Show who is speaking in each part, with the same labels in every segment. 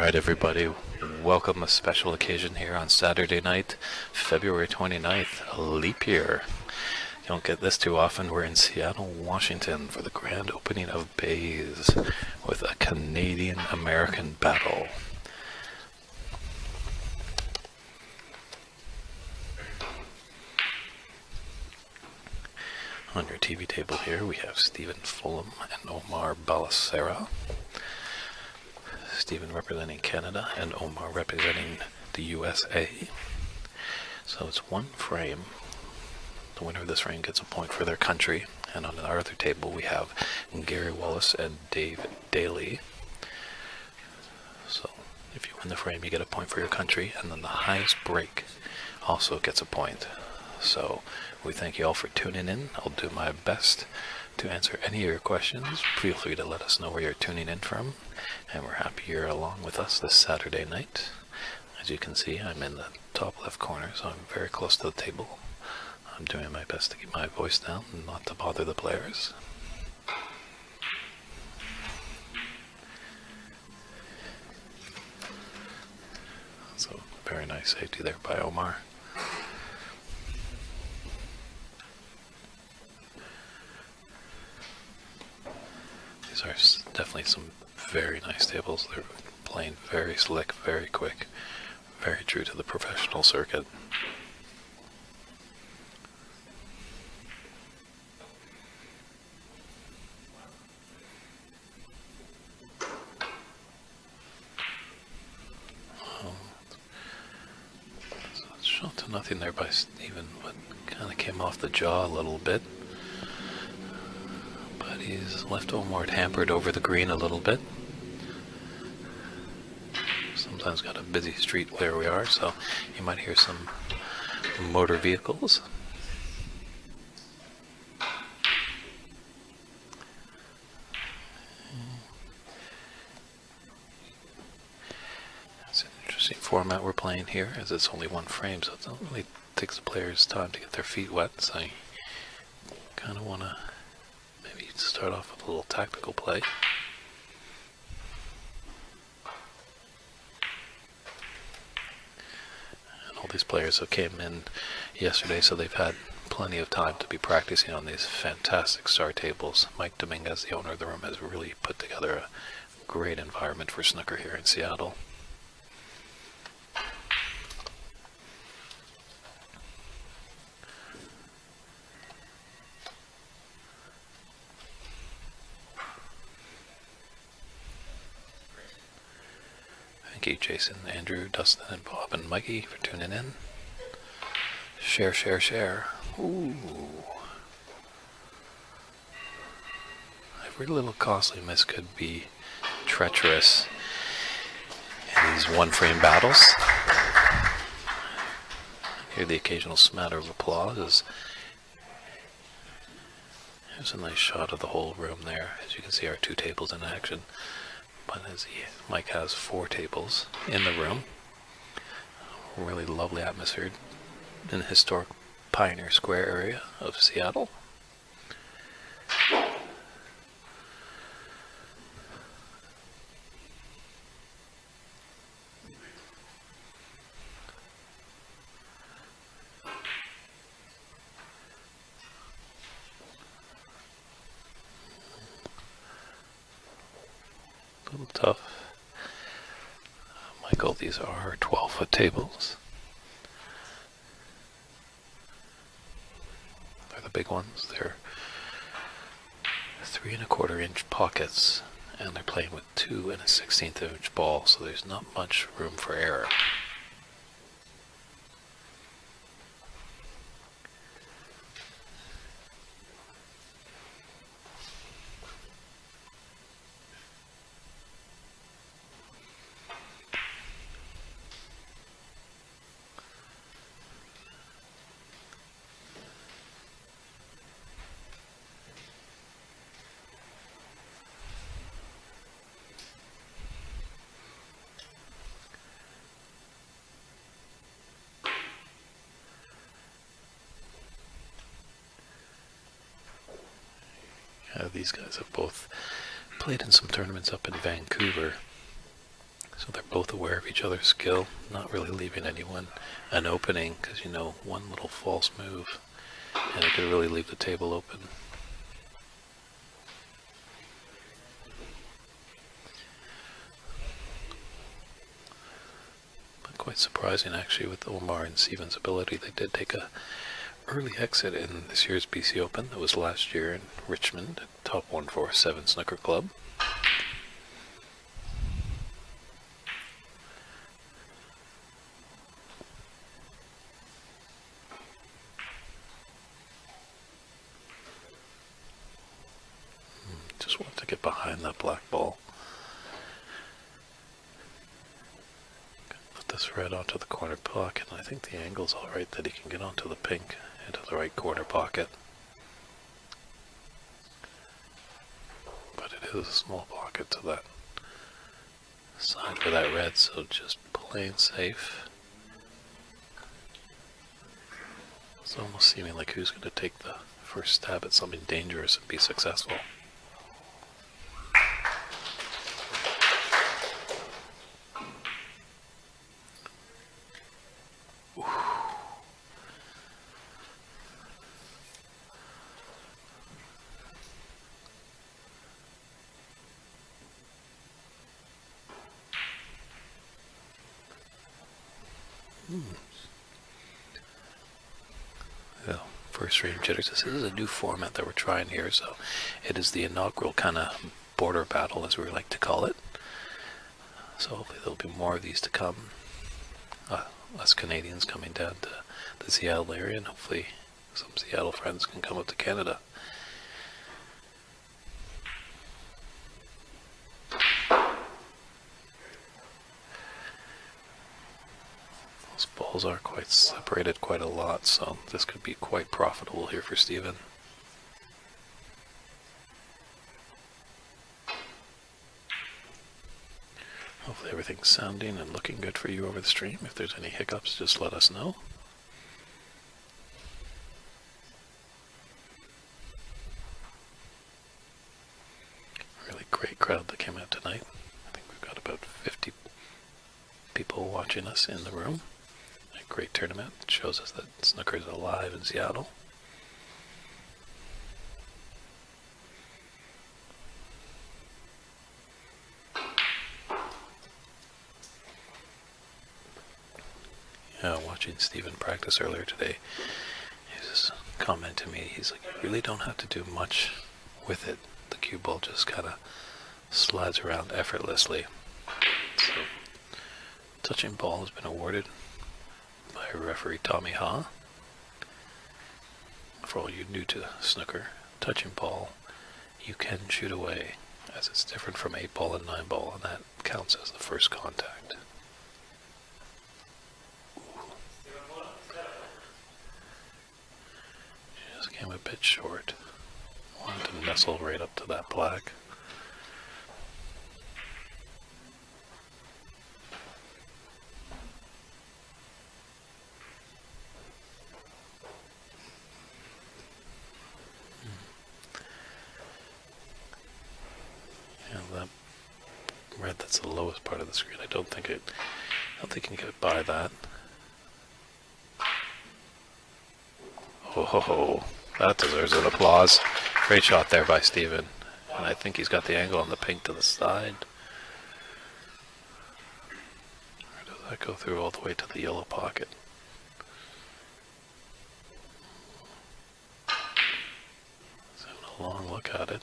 Speaker 1: Alright everybody, welcome a special occasion here on Saturday night, February 29th, a leap year. You don't get this too often. We're in Seattle, Washington for the grand opening of BAIZE with a Canadian-American battle. On your TV table here we have Stephen Fulham and Omar Balacera. Stephen representing Canada and Omar representing the USA. So it's one frame. The winner of this frame gets a point for their country. And on our other table we have Gary Wallace and Dave Daly. So if you win the frame you get a point for your country, and then the highest break also gets a point. So we thank you all for tuning in. I'll do my best to answer any of your questions. Feel free to let us know where you're tuning in from, and we're happy you're along with us this Saturday night. As you can see, I'm in the top left corner, so I'm very close to the table. I'm doing my best to keep my voice down and not to bother the players. So very nice safety there by Omar. These are definitely some very nice tables. They're playing very slick, very quick, very true to the professional circuit. So it's shot to nothing there by Stephen, but kind of came off the jaw a little bit. He's left Omar hampered over the green a little bit. Sometimes got a busy street where we are, so you might hear some motor vehicles. It's an interesting format we're playing here, as it's only one frame, so it doesn't really takes the players time to get their feet wet, so you kind of want to start off with a little tactical play. And all these players have came in yesterday, so they've had plenty of time to be practicing on these fantastic star tables. Mike Dominguez, the owner of the room, has really put together a great environment for snooker here in Seattle. Thank you, Jason, Andrew, Dustin, and Bob, and Mikey for tuning in. Share, share, share. Ooh. Every little costly miss could be treacherous in these one-frame battles. Hear the occasional smatter of applause. Here's a nice shot of the whole room there. As you can see, our two tables in action. But as Mike has four tables in the room, really lovely atmosphere in the historic Pioneer Square area of Seattle. A little tough. Michael, these are 12-foot tables. They're the big ones. They're 3 1/4-inch pockets, and they're playing with 2 1/16-inch balls, so there's not much room for error. These guys have both played in some tournaments up in Vancouver, So they're both aware of each other's skill, not really leaving anyone an opening, because you know, one little false move and it could really leave the table open. But quite surprising actually with Omar and Stephen's ability. They did take a early exit in this year's BC Open. That was last year in Richmond at top 147 Snooker Club. Just want to get behind that black ball. Let this red onto the corner pocket, and I think the angle's alright that he can get onto the pink into the right corner pocket. But it is a small pocket to that side for that red, so just playing safe. It's almost seeming like who's going to take the first stab at something dangerous and be successful. Yeah, first stream jitters. This is a new format that we're trying here, so it is the inaugural kind of border battle, as we like to call it. So hopefully there'll be more of these to come. Us Canadians coming down to the Seattle area, and hopefully some Seattle friends can come up to Canada. Those balls are quite separated quite a lot, so this could be quite profitable here for Stephen. Hopefully everything's sounding and looking good for you over the stream. If there's any hiccups, just let us know. Really great crowd that came out tonight. I think we've got about 50 people watching us in the room. A great tournament. It shows us that snooker is alive in Seattle. Watching Stephen practice earlier today, he just commented to me, he's like, you really don't have to do much with it. The cue ball just kind of slides around effortlessly. So, touching ball has been awarded by referee Tommy Ha. For all you new to snooker, touching ball you can shoot away, as it's different from 8 ball and 9 ball, and that counts as the first contact. Just came a bit short. Wanted to nestle right up to that black. That red, that's the lowest part of the screen. I don't think you can get by that. Oh, that deserves an applause. Great shot there by Stephen. And I think he's got the angle on the pink to the side. Or does that go through all the way to the yellow pocket? Let's have a long look at it.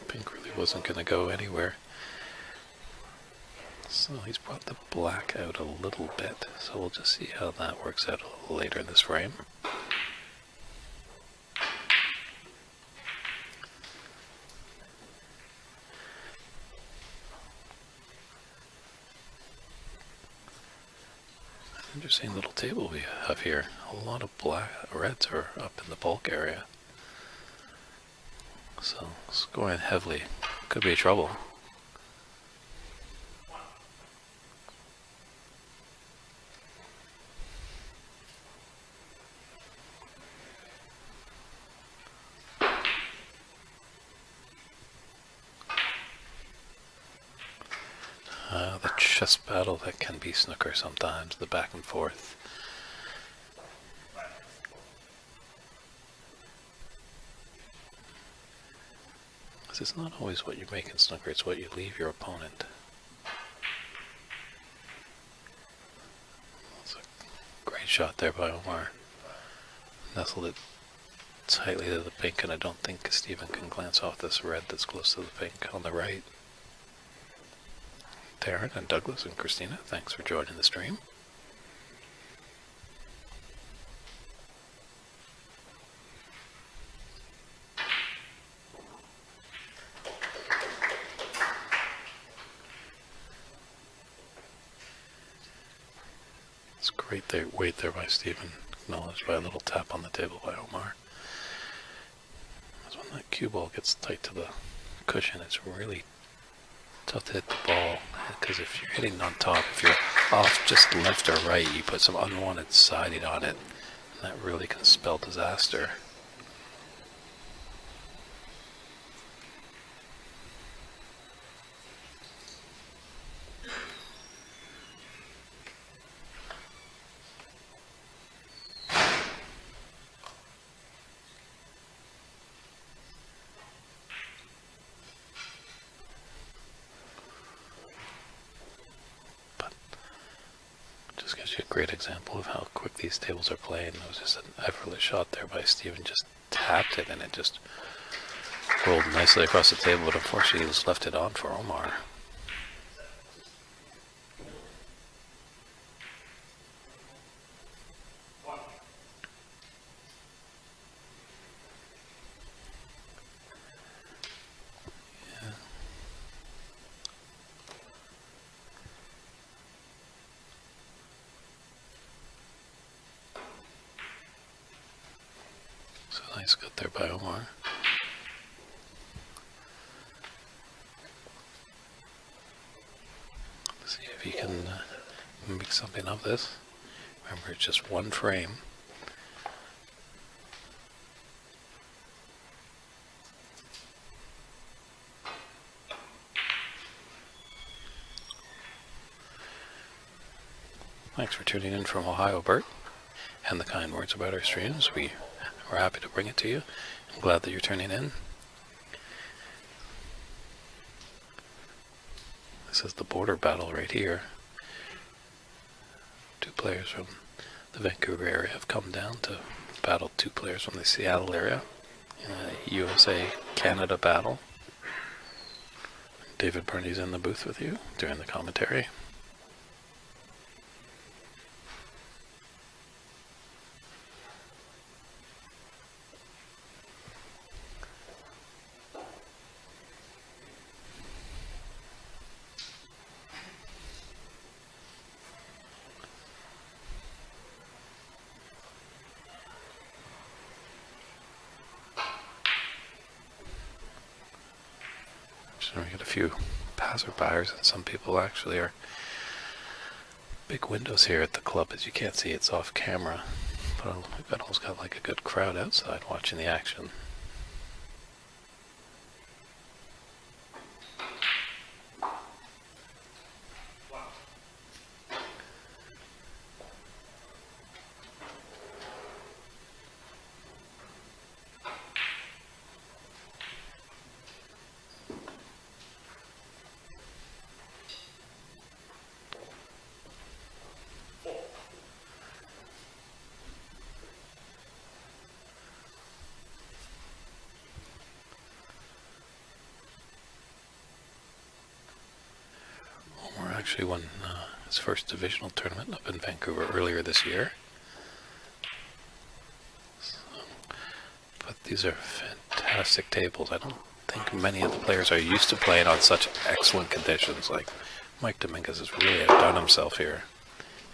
Speaker 1: Pink really wasn't going to go anywhere. So he's brought the black out a little bit. So we'll just see how that works out a little later in this frame. Interesting little table we have here. A lot of reds are up in the bulk area. So scoring heavily could be trouble. The chess battle that can be snooker sometimes, the back and forth. It's not always what you make in snooker, it's what you leave your opponent. That's a great shot there by Omar. Nestled it tightly to the pink, and I don't think Stephen can glance off this red that's close to the pink on the right. Darren and Douglas and Christina, thanks for joining the stream. It's great weight there by Stephen, acknowledged by a little tap on the table by Omar. That's when that cue ball gets tight to the cushion, it's really tough to hit the ball, because if you're hitting on top, if you're off just left or right, you put some unwanted siding on it, and that really can spell disaster. Gives you a great example of how quick these tables are playing. It was just an effortless shot there by Steven, just tapped it and it just rolled nicely across the table, but unfortunately he just left it on for Omar. Nice cut there by Omar. Let's see if he can make something of this. Remember, it's just one frame. Thanks for tuning in from Ohio, Bert, and the kind words about our streams. We're happy to bring it to you. I'm glad that you're tuning in. This is the border battle right here. Two players from the Vancouver area have come down to battle two players from the Seattle area in a USA-Canada battle. David Burney's in the booth with you during the commentary. We get a few passerbyers, and some people actually are. Big windows here at the club, as you can't see, it's off camera, but we've almost got like a good crowd outside watching the action. Actually won his first divisional tournament up in Vancouver earlier this year. But these are fantastic tables. I don't think many of the players are used to playing on such excellent conditions. Like Mike Dominguez has really outdone himself here.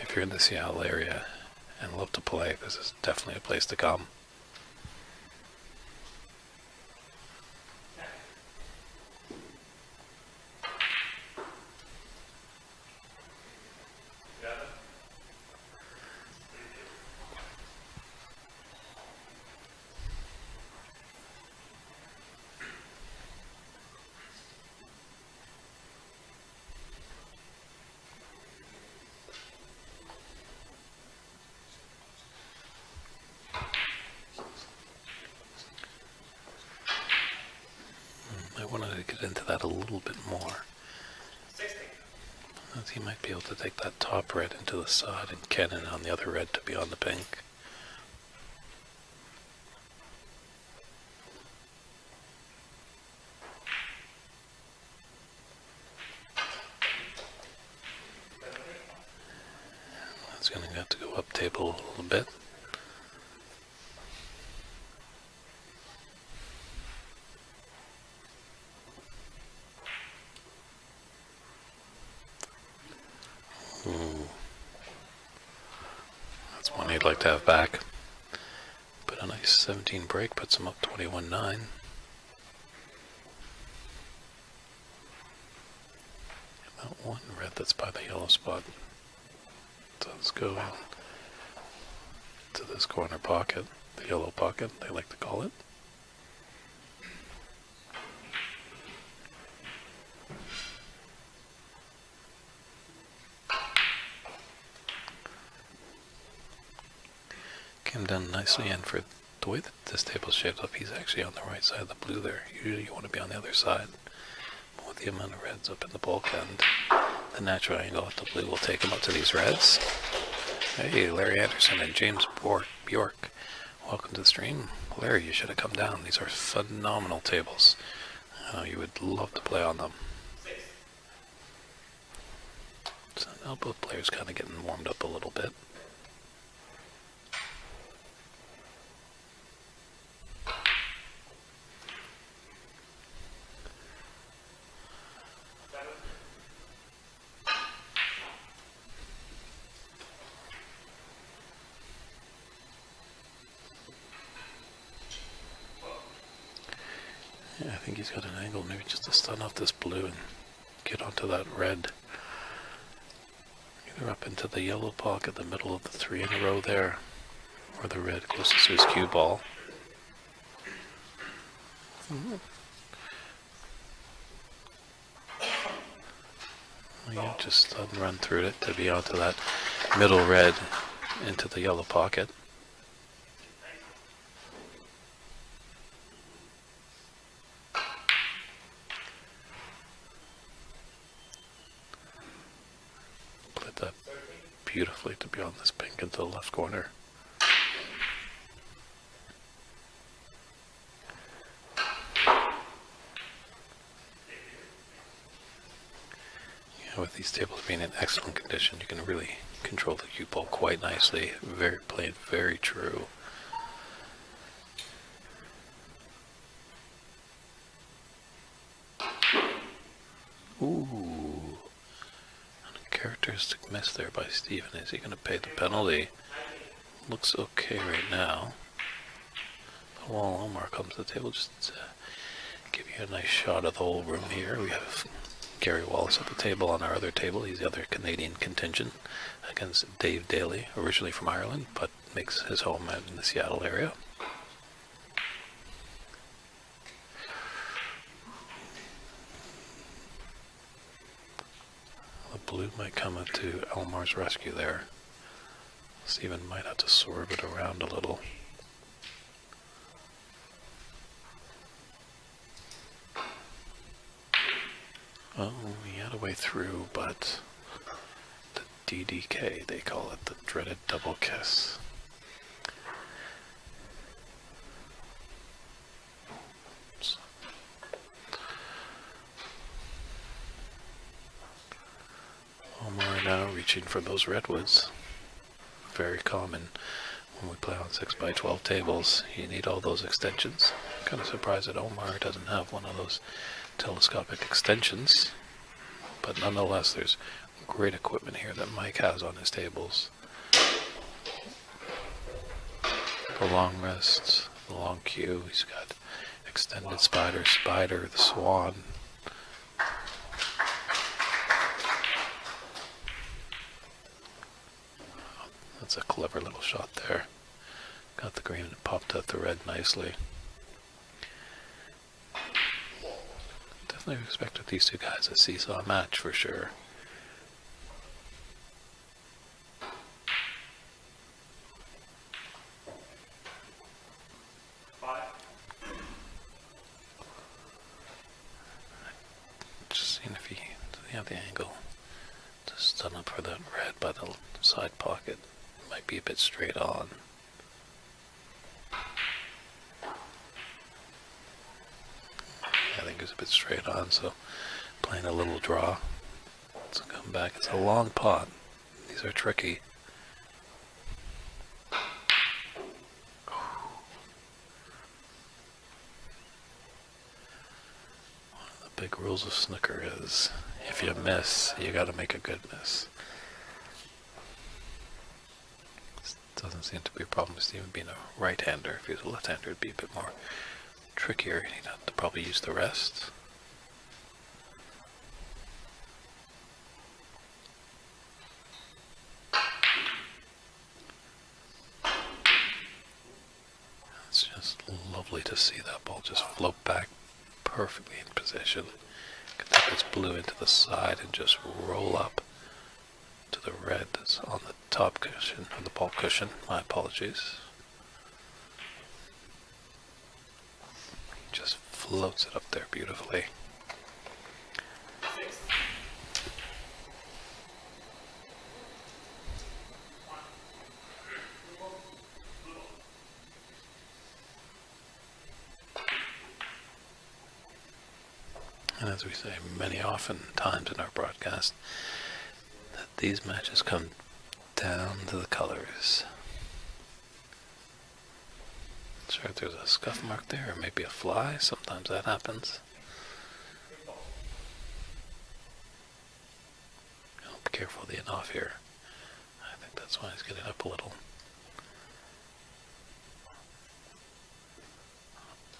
Speaker 1: If you're in the Seattle area and love to play, this is definitely a place to come. to get into that a little bit more. As he might be able to take that top red into the side and cannon on the other red to be on the pink. That's going to have to go up table a little bit. Ooh. That's one he'd like to have back. But a nice 17 break puts him up 21-9. About one red that's by the yellow spot. So let's go to this corner pocket, the yellow pocket, they like to call it. Came down nicely, and for the way that this table's shaped up, he's actually on the right side of the blue there. Usually you want to be on the other side. But with the amount of reds up in the bulk end, the natural angle at the blue will take him up to these reds. Hey, Larry Anderson and James Bjork. Welcome to the stream. Larry, you should have come down. These are phenomenal tables. You would love to play on them. So now both players kind of getting warmed up a little bit. Yeah, I think he's got an angle, maybe just to stun off this blue and get onto that red. Either up into the yellow pocket, the middle of the three in a row there, or the red closest to his cue ball. Yeah, just stun run through it to be onto that middle red into the yellow pocket. Beautifully to be on this pink into the left corner. Yeah, with these tables being in excellent condition, you can really control the cue ball quite nicely. Played very true. Ooh. Characteristic miss there by Steven. Is he going to pay the penalty? Looks okay right now. But while Omar comes to the table, just to give you a nice shot of the whole room here. We have Gary Wallace at the table on our other table. He's the other Canadian contingent against Dave Daly, originally from Ireland, but makes his home out in the Seattle area. Blue might come up to Elmar's rescue there. Steven might have to swerve it around a little. Oh, he had a way through, but the DDK, they call it, the dreaded double kiss. Omar now reaching for those redwoods. Very common when we play on 6x12 tables. You need all those extensions. I'm kind of surprised that Omar doesn't have one of those telescopic extensions. But nonetheless, there's great equipment here that Mike has on his tables. The long wrists, the long cue. He's got extended spider, the swan. That's a clever little shot there. Got the green and popped out the red nicely. Definitely expect with these two guys a seesaw match for sure. the angle. Just done up for that red by the side pocket. Might be a bit straight on. I think it's a bit straight on, so playing a little draw. Let's come back. It's a long pot. These are tricky. Big rules of snooker is if you miss, you got to make a good miss. This doesn't seem to be a problem with Steven being a right-hander. If he was a left-hander, it'd be a bit more trickier. He'd have to probably use the rest. It's just lovely to see that ball just float back perfectly in position. Can take this blue into the side and just roll up to the red that's on the top cushion, or the ball cushion. My apologies. Just floats it up there beautifully. And as we say many often times in our broadcast, that these matches come down to the colors. Sure, if there's a scuff mark there, or maybe a fly, sometimes that happens. Oh, be careful of the in off here. I think that's why he's getting up a little.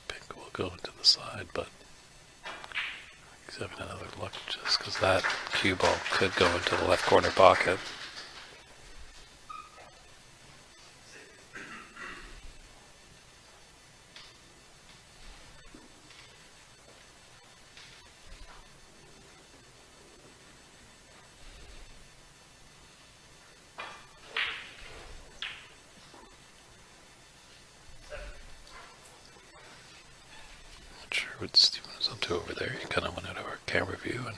Speaker 1: Pink will go into the side, but he's having another look just because that cue ball could go into the left corner pocket. Not sure what Steven was up to over there. He kind of went out of our camera view and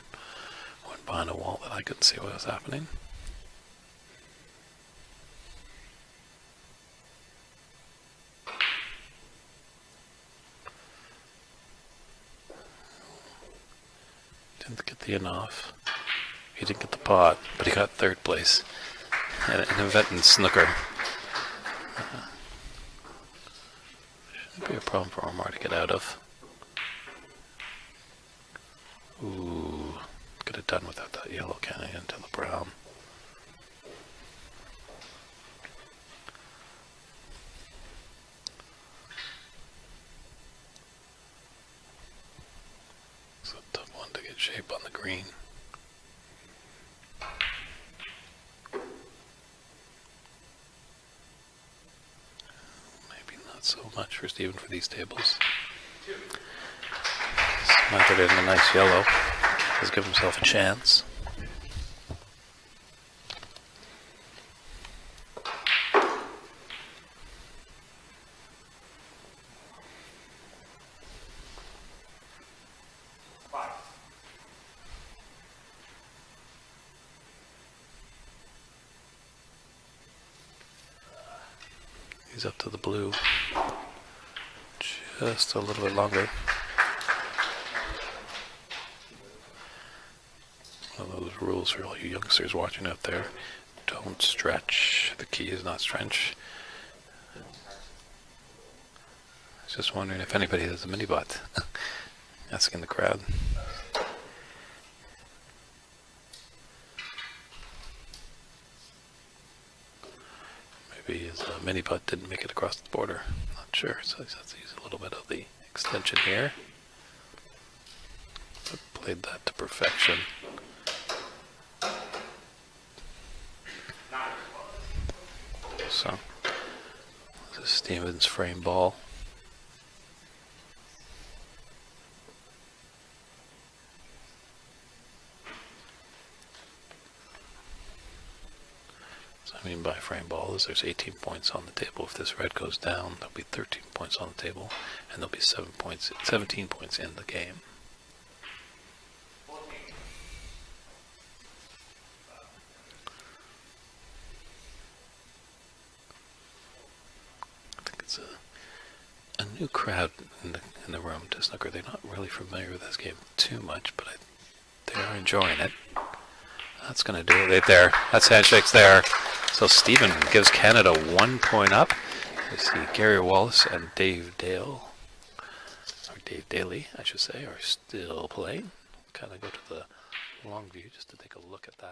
Speaker 1: went behind a wall that I couldn't see what was happening. Didn't get the in off. He didn't get the pot, but he got third place in an event in snooker. Shouldn't be a problem for Omar to get out of. Ooh, could have done without that yellow cannon into the brown. It's a tough one to get shape on the green. Maybe not so much for Steven for these tables. Smothered in a nice yellow. Has given himself a chance. He's up to the blue. Just a little bit longer. One of those rules for all you youngsters watching out there. Don't stretch. The key is not stretch. I was just wondering if anybody has a mini butt. Asking the crowd. Maybe his mini putt didn't make it across the border. Not sure, so he has to use a little bit of the extension here. But played that to perfection. So, this is Steven's frame ball. I mean by frame ball is there's 18 points on the table. If this red goes down, there'll be 13 points on the table, and there'll be 17 points in the game. new crowd in the room to snooker. They're not really familiar with this game too much, but they are enjoying it. That's going to do it right there. That's handshakes there. So Stephen gives Canada 1 point up. We see Gary Wallace and Dave Dale, or Dave Daly, I should say, are still playing. Kind of go to the long view just to take a look at that.